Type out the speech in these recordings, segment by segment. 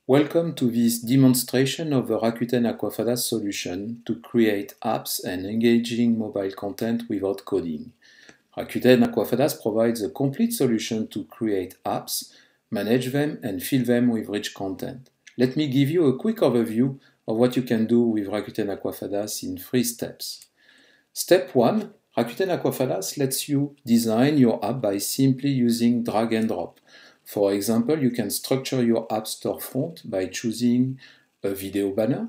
Welcome to this demonstration of the Rakuten Aquafadas solution to create apps and engaging mobile content without coding. Rakuten Aquafadas provides a complete solution to create apps, manage them, and fill them with rich content. Let me give you a quick overview of what you can do with Rakuten Aquafadas in 3 steps. Step 1. Rakuten Aquafadas lets you design your app by simply using drag and drop. For example, you can structure your app storefront by choosing a video banner,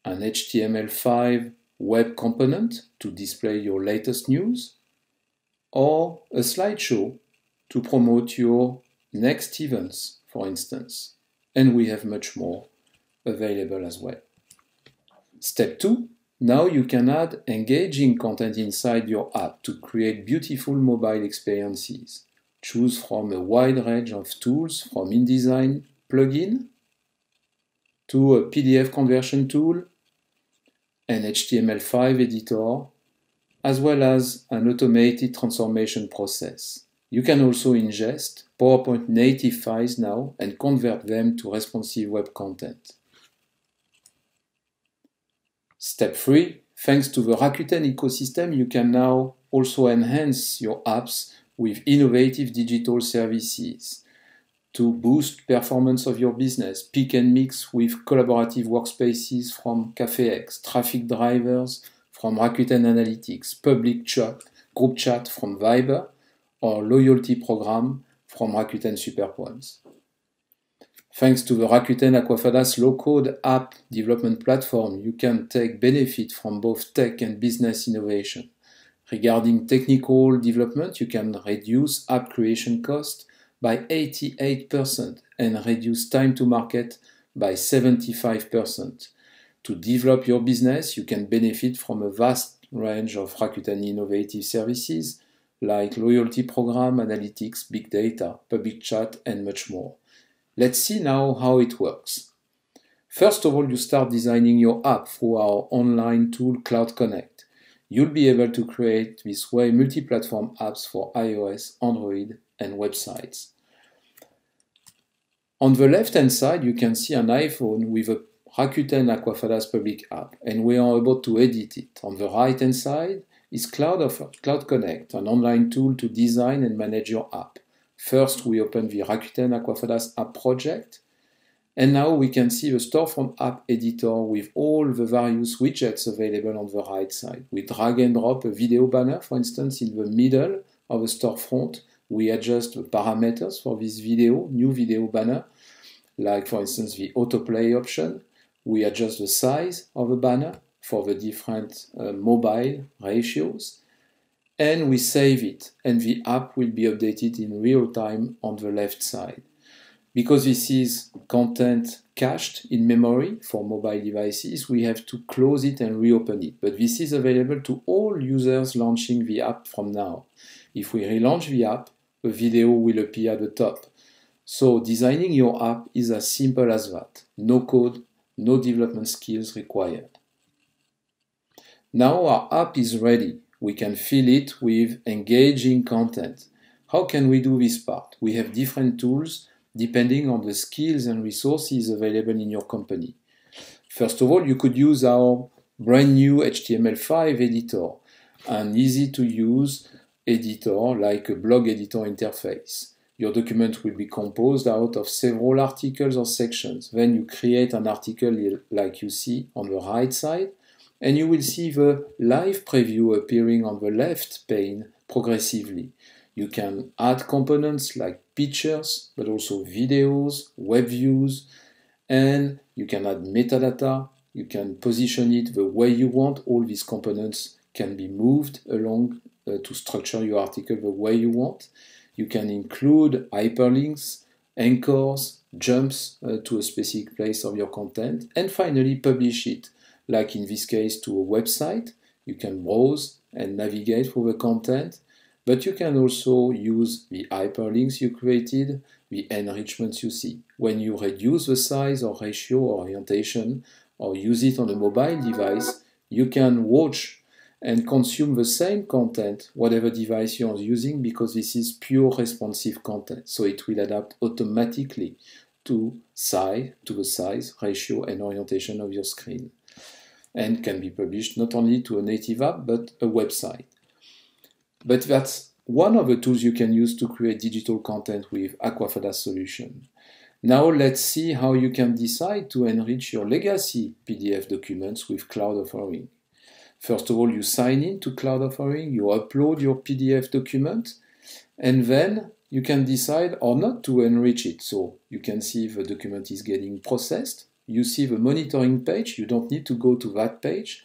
an HTML5 web component to display your latest news, or a slideshow to promote your next events, for instance. And we have much more available as well. Step 2. Now you can add engaging content inside your app to create beautiful mobile experiences. Choose from a wide range of tools, from InDesign plugin to a PDF conversion tool, an HTML5 editor, as well as an automated transformation process. You can also ingest PowerPoint native files now and convert them to responsive web content. Step 3. Thanks to the Rakuten ecosystem, you can now also enhance your apps with innovative digital services to boost performance of your business. Pick and mix with collaborative workspaces from CafeX, traffic drivers from Rakuten Analytics, public chat, group chat from Viber, or loyalty program from Rakuten Superpoints. Thanks to the Rakuten Aquafadas low-code app development platform, you can take benefit from both tech and business innovation. Regarding technical development, you can reduce app creation cost by 88% and reduce time to market by 75%. To develop your business, you can benefit from a vast range of Rakuten innovative services like loyalty program, analytics, big data, public chat, and much more. Let's see now how it works. First of all, you start designing your app through our online tool Cloud Connect. You'll be able to create this way multi-platform apps for iOS, Android, and websites. On the left-hand side, you can see an iPhone with a Rakuten Aquafadas public app, and we are able to edit it. On the right-hand side is Cloud Connect, an online tool to design and manage your app. First, we open the Rakuten Aquafadas app project, and now we can see the storefront app editor with all the various widgets available on the right side. We drag and drop a video banner, for instance, in the middle of the storefront. We adjust the parameters for this new video banner, like for instance the autoplay option. We adjust the size of the banner for the different mobile ratios, and we save it, and the app will be updated in real time on the left side. Because this is content cached in memory for mobile devices, we have to close it and reopen it. But this is available to all users launching the app from now. If we relaunch the app, a video will appear at the top. So designing your app is as simple as that. No code, no development skills required. Now our app is ready. We can fill it with engaging content. How can we do this part? We have different tools depending on the skills and resources available in your company. First of all, you could use our brand new HTML5 editor, an easy-to-use editor like a blog editor interface. Your document will be composed out of several articles or sections. Then you create an article like you see on the right side, and you will see the live preview appearing on the left pane progressively. You can add components like pictures, but also videos, web views, and you can add metadata. You can position it the way you want. All these components can be moved along to structure your article the way you want. You can include hyperlinks, anchors, jumps to a specific place of your content, and finally publish it, like in this case to a website. You can browse and navigate through the content. But you can also use the hyperlinks you created, the enrichments you see. When you reduce the size or ratio or orientation, or use it on a mobile device, you can watch and consume the same content, whatever device you're using, because this is pure responsive content. So it will adapt automatically to the size, ratio, and orientation of your screen, and can be published not only to a native app but a website. But that's one of the tools you can use to create digital content with Aquafadas solution. Now let's see how you can decide to enrich your legacy PDF documents with Cloud Offering. First of all, you sign in to Cloud Offering, you upload your PDF document, and then you can decide or not to enrich it. So you can see if the document is getting processed. You see the monitoring page. You don't need to go to that page.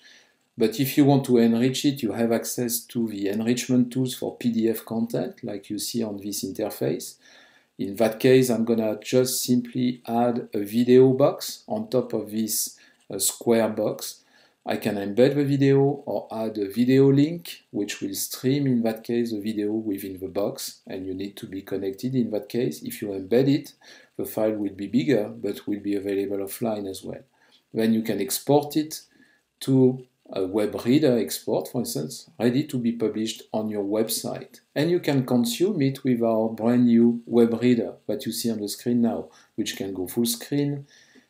But if you want to enrich it, you have access to the enrichment tools for PDF content, like you see on this interface. In that case, I'm going to just simply add a video box on top of this square box. I can embed the video or add a video link, which will stream, in that case, the video within the box, and you need to be connected in that case. If you embed it, the file will be bigger, but will be available offline as well. Then you can export it to a web reader export, for instance, ready to be published on your website. And you can consume it with our brand new web reader that you see on the screen now, which can go full screen.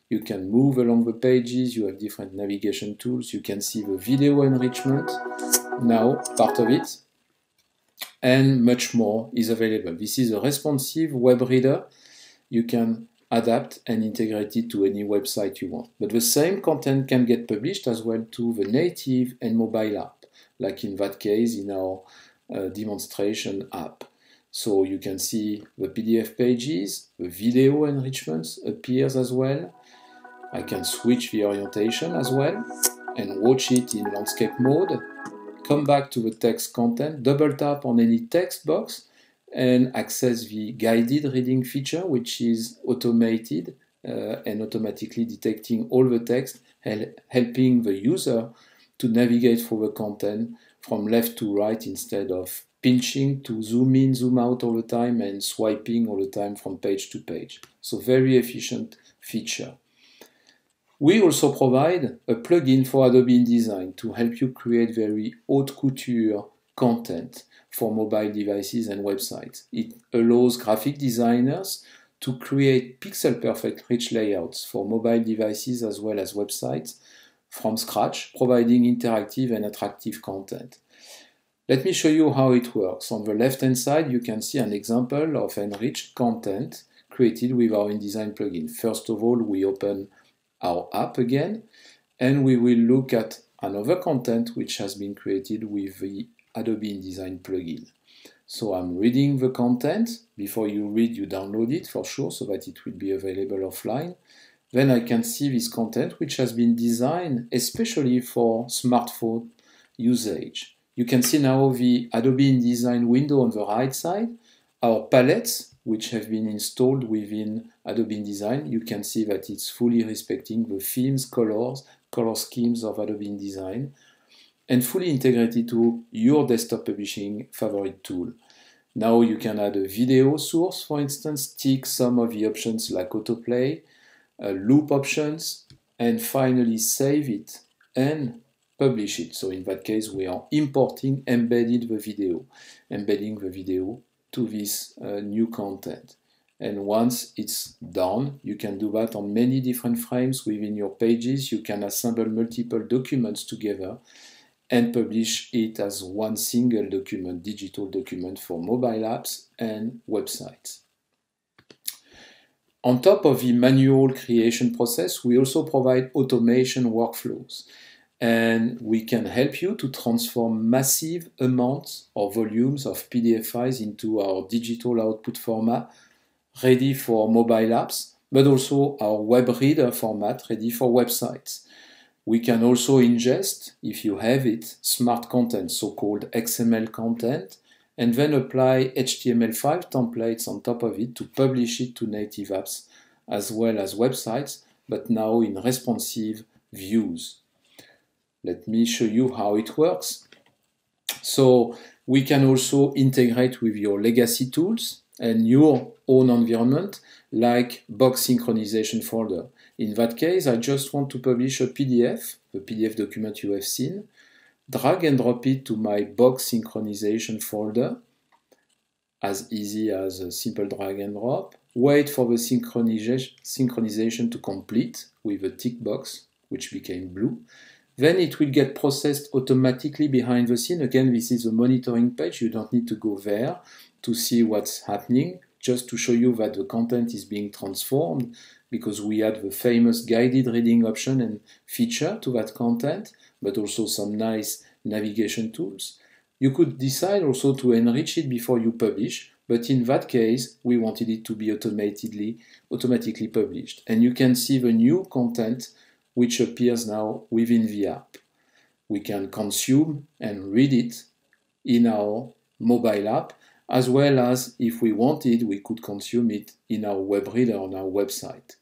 You can move along the pages, you have different navigation tools, you can see the video enrichment, now part of it, and much more is available. This is a responsive web reader. You can adapt and integrate it to any website you want. But the same content can get published as well to the native and mobile app, like in that case in our demonstration app. So you can see the PDF pages, the video enrichments appears as well. I can switch the orientation as well and watch it in landscape mode. Come back to the text content, double tap on any text box and access the guided reading feature, which is automated and automatically detecting all the text, helping the user to navigate through the content from left to right instead of pinching to zoom in, zoom out all the time and swiping all the time from page to page. So very efficient feature. We also provide a plugin for Adobe InDesign to help you create very haute couture content for mobile devices and websites. It allows graphic designers to create pixel-perfect rich layouts for mobile devices as well as websites from scratch, providing interactive and attractive content. Let me show you how it works. On the left-hand side, you can see an example of enriched content created with our InDesign plugin. First of all, we open our app again, and we will look at another content which has been created with the Adobe InDesign plugin. So I'm reading the content. Before you read, you download it for sure so that it will be available offline. Then I can see this content which has been designed especially for smartphone usage. You can see now the Adobe InDesign window on the right side, our palettes which have been installed within Adobe InDesign. You can see that it's fully respecting the themes, color schemes of Adobe InDesign, and fully integrated to your desktop publishing favorite tool. Now you can add a video source, for instance, tick some of the options like autoplay, loop options, and finally save it and publish it. So in that case, we are embedding the video to this new content. And once it's done, you can do that on many different frames within your pages. You can assemble multiple documents together and publish it as one single document, digital document for mobile apps and websites. On top of the manual creation process, we also provide automation workflows. And we can help you to transform massive amounts or volumes of PDF files into our digital output format, ready for mobile apps, but also our web reader format, ready for websites. We can also ingest, if you have it, smart content, so-called XML content, and then apply HTML5 templates on top of it to publish it to native apps as well as websites, but now in responsive views. Let me show you how it works. So we can also integrate with your legacy tools and your own environment, like box synchronization folder. In that case, I just want to publish a PDF, the PDF document you have seen, drag and drop it to my box synchronization folder, as easy as a simple drag and drop. wait for the synchronization to complete with a tick box, which became blue. Then it will get processed automatically behind the scene. Again, this is a monitoring page. You don't need to go there to see what's happening, just to show you that the content is being transformed, because we add the famous guided reading option and feature to that content, but also some nice navigation tools. You could decide also to enrich it before you publish, but in that case, we wanted it to be automatically published. And you can see the new content which appears now within the app. We can consume and read it in our mobile app, as well as, if we wanted, we could consume it in our web reader on our website.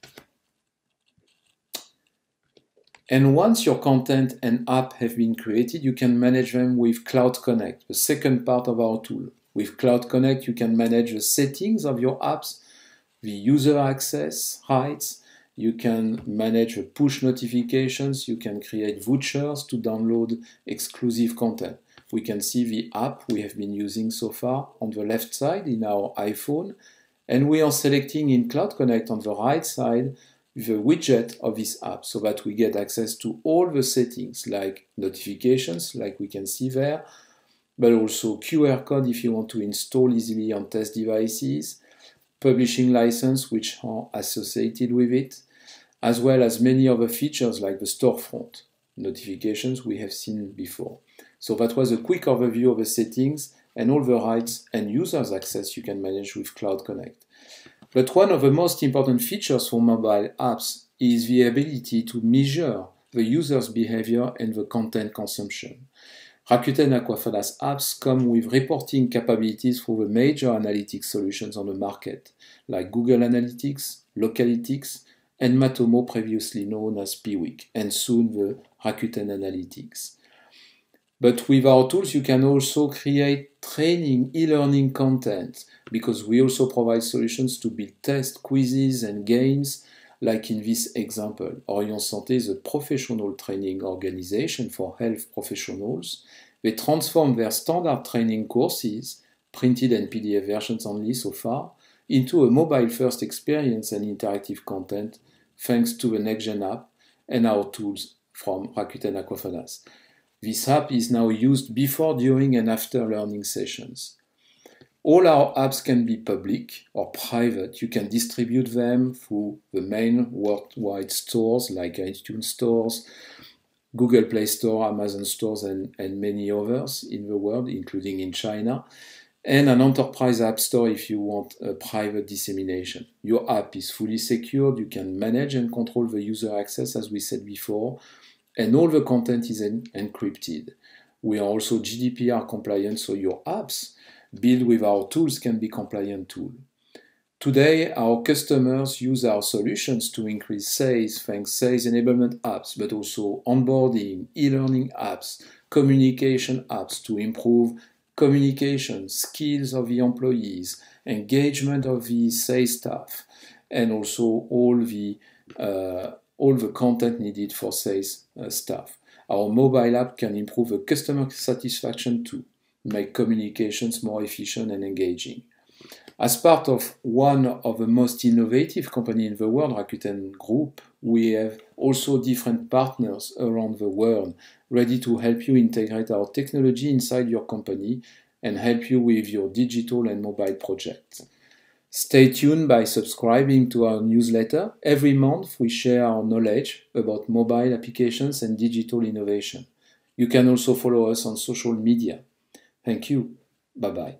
And once your content and app have been created, you can manage them with Cloud Connect, the second part of our tool. With Cloud Connect, you can manage the settings of your apps, the user access rights, you can manage the push notifications, you can create vouchers to download exclusive content. We can see the app we have been using so far on the left side in our iPhone, and we are selecting in Cloud Connect on the right side the widget of this app, so that we get access to all the settings, like notifications, like we can see there, but also QR code if you want to install easily on test devices, publishing license which are associated with it, as well as many other features like the storefront notifications we have seen before. So that was a quick overview of the settings and all the rights and users access you can manage with Cloud Connect. But one of the most important features for mobile apps is the ability to measure the user's behavior and the content consumption. Rakuten Aquafadas apps come with reporting capabilities for the major analytics solutions on the market, like Google Analytics, Localytics, and Matomo, previously known as Piwik, and soon the Rakuten Analytics. But with our tools, you can also create training, e-learning content, because we also provide solutions to build test quizzes and games, like in this example. Orion Santé is a professional training organization for health professionals. They transform their standard training courses, printed and PDF versions only so far, into a mobile-first experience and interactive content, thanks to the NextGen app and our tools from Rakuten Aquafadas. This app is now used before, during, and after learning sessions. All our apps can be public or private. You can distribute them through the main worldwide stores like iTunes stores, Google Play Store, Amazon stores, and many others in the world, including in China, and an enterprise app store if you want a private dissemination. Your app is fully secured. You can manage and control the user access, as we said before, and all the content is encrypted. We are also GDPR compliant, so your apps built with our tools can be compliant too. Today, our customers use our solutions to increase sales thanks sales enablement apps, but also onboarding, e-learning apps, communication apps to improve communication, skills of the employees, engagement of the sales staff, and also all the content needed for sales staff. Our mobile app can improve the customer satisfaction too, make communications more efficient and engaging. As part of one of the most innovative companies in the world, Rakuten Group, we have also different partners around the world ready to help you integrate our technology inside your company and help you with your digital and mobile projects. Stay tuned by subscribing to our newsletter. Every month we share our knowledge about mobile applications and digital innovation. You can also follow us on social media. Thank you. Bye-bye.